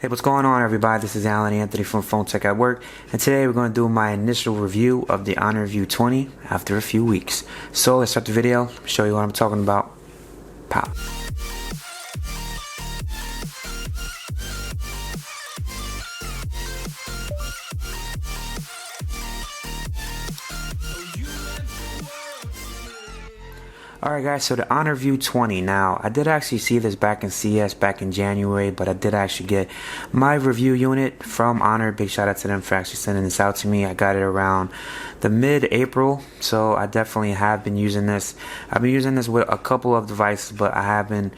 Hey, what's going on, everybody? This is Alan Anthony from Phone Tech at Work, and today we're going to do my initial review of the Honor View 20 after a few weeks. So let's start the video, show you what I'm talking about. Pow. Alright guys, so the Honor View 20. Now, I did actually see this back in CES back in January, but I did actually get my review unit from Honor. Big shout out to them for actually sending this out to me. I got it around the mid-April, so I definitely have been using this. I've been using this with a couple of devices, but I have been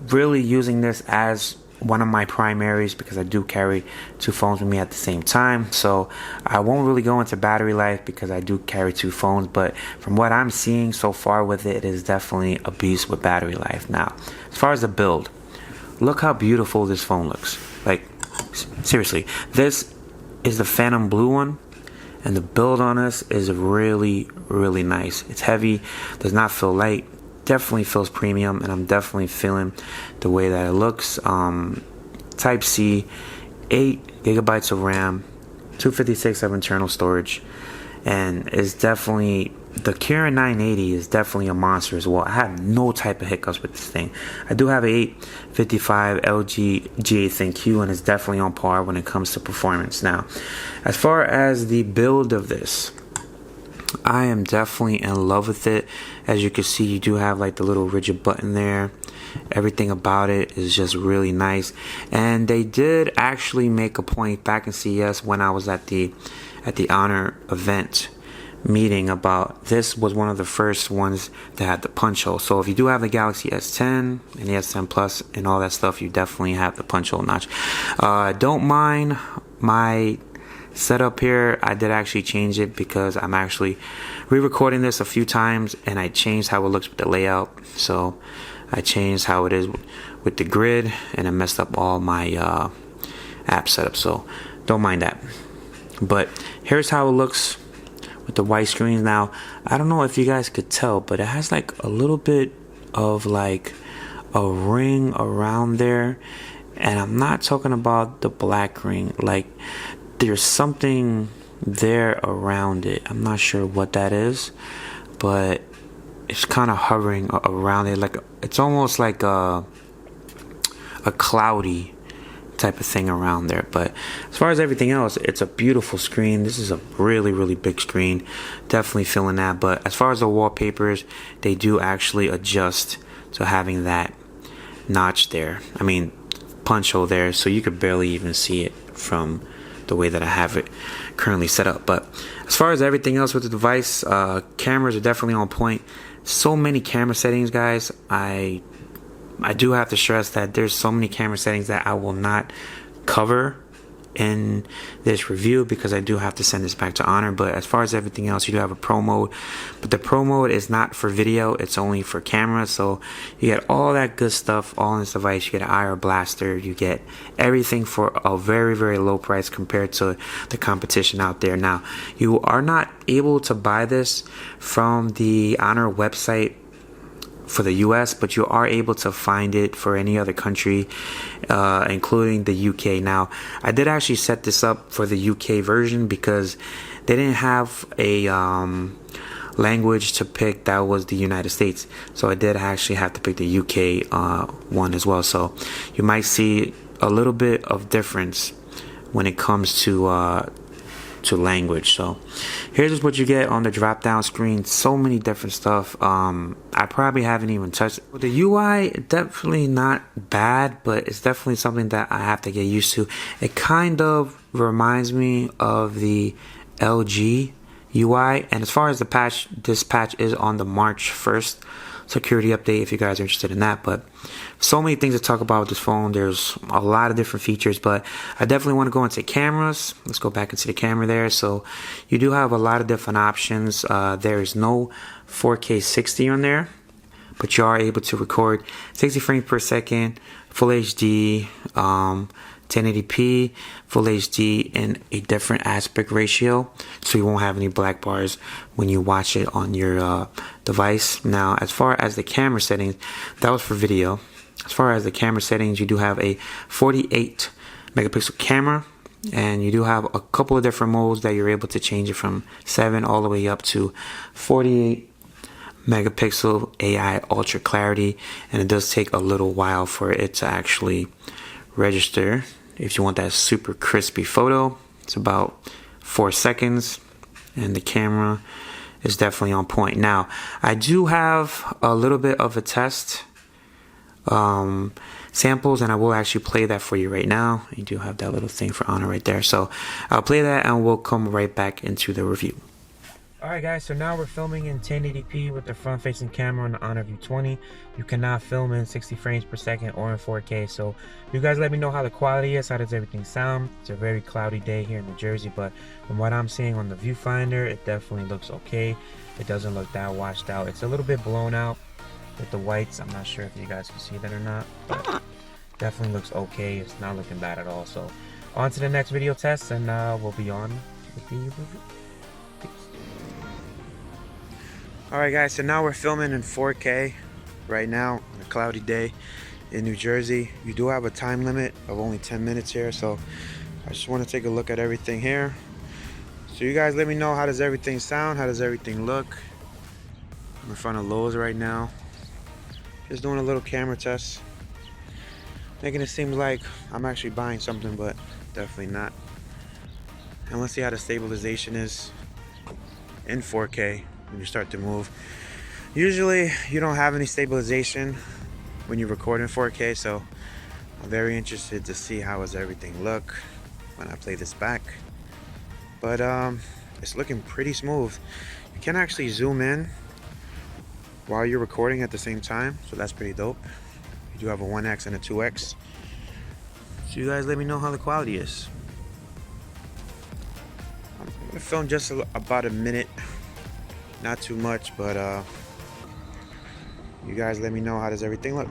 really using this as one of my primaries because I do carry two phones with me at the same time. So I won't really go into battery life because I do carry two phones, but from what I'm seeing so far with it, it is definitely a beast with battery life. Now, as far as the build, look how beautiful this phone looks. Like, seriously, this is the Phantom Blue one, and the build on this is really nice. It's heavy, does not feel light, definitely feels premium, and I'm definitely feeling the way that it looks. Type C, 8 gigabytes of RAM, 256 of internal storage, and it's definitely, the Kirin 980 is definitely a monster as well. I have no type of hiccups with this thing. I do have a 855 LG G8 and it's definitely on par when it comes to performance. Now, as far as the build of this, I am definitely in love with it. As you can see, you do have like the little rigid button there. Everything about it is just really nice, and they did actually make a point back in CES when I was at the Honor event meeting about this was one of the first ones that had the punch hole. So if you do have the Galaxy S10 and the S10 Plus and all that stuff, you definitely have the punch hole notch. Don't mind my setup here. I did actually change it because I'm actually re-recording this a few times, and I changed how it looks with the layout. So I changed how it is with the grid, and I messed up all my app setup, so don't mind that. But here's how it looks with the white screens. Now, I don't know if you guys could tell, but it has like a little bit of like a ring around there, and I'm not talking about the black ring. Like, there's something there around it. I'm not sure what that is, but it's kind of hovering around it. Like, it's almost like a cloudy type of thing around there. But as far as everything else, it's a beautiful screen. This is a really big screen. Definitely feeling that. But as far as the wallpapers, they do actually adjust to having that notch there. I mean, punch hole there, so you could barely even see it from the way that I have it currently set up. But as far as everything else with the device, cameras are definitely on point. So many camera settings, guys. I do have to stress that there's so many camera settings that I will not cover in this review because I do have to send this back to Honor. But as far as everything else, you do have a pro mode, but the pro mode is not for video, it's only for camera. So you get all that good stuff all on this device. You get an IR blaster, you get everything for a very low price compared to the competition out there. Now, you are not able to buy this from the Honor website for the US, but you are able to find it for any other country, including the UK. Now, I did actually set this up for the UK version because they didn't have a language to pick that was the United States, so I did actually have to pick the UK one as well. So you might see a little bit of difference when it comes to language. So here's just what you get on the drop down screen. So many different stuff. I probably haven't even touched it. The UI, definitely not bad, but it's definitely something that I have to get used to. It kind of reminds me of the LG UI. And as far as the patch, this patch is on the March 1st security update if you guys are interested in that. But so many things to talk about with this phone. There's a lot of different features, but I definitely want to go into cameras. Let's go back into the camera there. So you do have a lot of different options. There is no 4K 60 on there, but you are able to record 60 frames per second, full HD, 1080p, full HD in a different aspect ratio, so you won't have any black bars when you watch it on your device. Now, as far as the camera settings, that was for video. As far as the camera settings, you do have a 48 megapixel camera, and you do have a couple of different modes that you're able to change it from 7 all the way up to 48 megapixel AI ultra clarity, and it does take a little while for it to actually register. If you want that super crispy photo, it's about 4 seconds, and the camera is definitely on point. Now, I do have a little bit of a test samples, and I will actually play that for you right now. You do have that little thing for Honor right there, so I'll play that and we'll come right back into the review. Alright guys, so now we're filming in 1080p with the front facing camera on the Honor View 20. You cannot film in 60 frames per second or in 4K, so you guys let me know how the quality is, how does everything sound. It's a very cloudy day here in New Jersey, but from what I'm seeing on the viewfinder, it definitely looks okay. It doesn't look that washed out. It's a little bit blown out with the whites. I'm not sure if you guys can see that or not, but definitely looks okay. It's not looking bad at all. So on to the next video test, and we'll be on with the review. Alright guys, so now we're filming in 4K right now on a cloudy day in New Jersey. You do have a time limit of only 10 minutes here, so I just want to take a look at everything here. So you guys let me know, how does everything sound, how does everything look. I'm in front of Lowe's right now, just doing a little camera test, making it seem like I'm actually buying something, but definitely not. And let's see how the stabilization is in 4K when you start to move. Usually you don't have any stabilization when you record in 4K, so I'm very interested to see how does everything look when I play this back. But it's looking pretty smooth. You can actually zoom in while you're recording at the same time, so that's pretty dope. You do have a 1x and a 2x, so you guys let me know how the quality is. I'm gonna film just about a minute, not too much, but you guys let me know, how does everything look.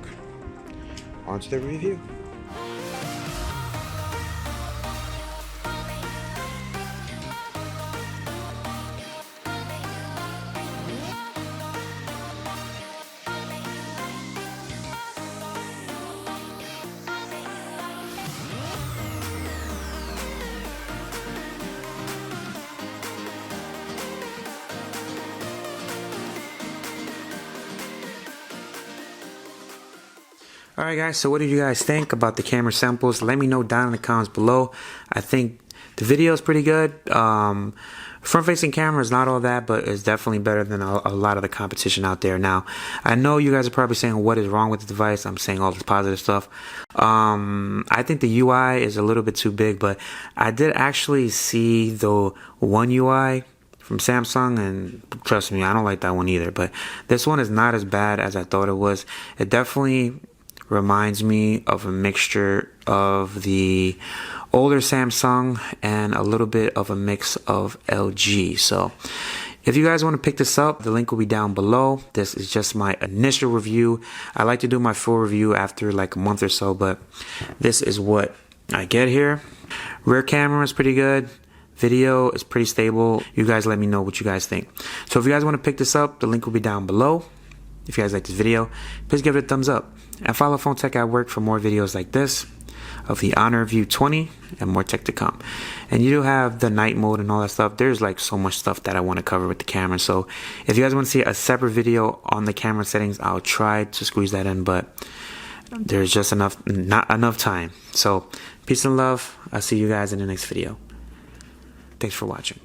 On to the review. Alright guys, so what did you guys think about the camera samples? Let me know down in the comments below. I think the video is pretty good. Front facing camera is not all that, but it's definitely better than a lot of the competition out there. Now, I know you guys are probably saying, what is wrong with the device? I'm saying all this positive stuff. I think the UI is a little bit too big, but I did actually see the One UI from Samsung, and trust me, I don't like that one either, but this one is not as bad as I thought it was. It definitely reminds me of a mixture of the older Samsung and a little bit of a mix of LG. So if you guys want to pick this up, the link will be down below. This is just my initial review. I like to do my full review after like a month or so, but this is what I get here. Rear camera is pretty good. Video is pretty stable. You guys let me know what you guys think. So if you guys want to pick this up, the link will be down below. If you guys like this video, please give it a thumbs up. And follow Phone Tech at Work for more videos like this of the Honor View 20 and more tech to come. And you do have the night mode and all that stuff. There's like so much stuff that I want to cover with the camera. So if you guys want to see a separate video on the camera settings, I'll try to squeeze that in, but there's just not enough time. So peace and love. I'll see you guys in the next video. Thanks for watching.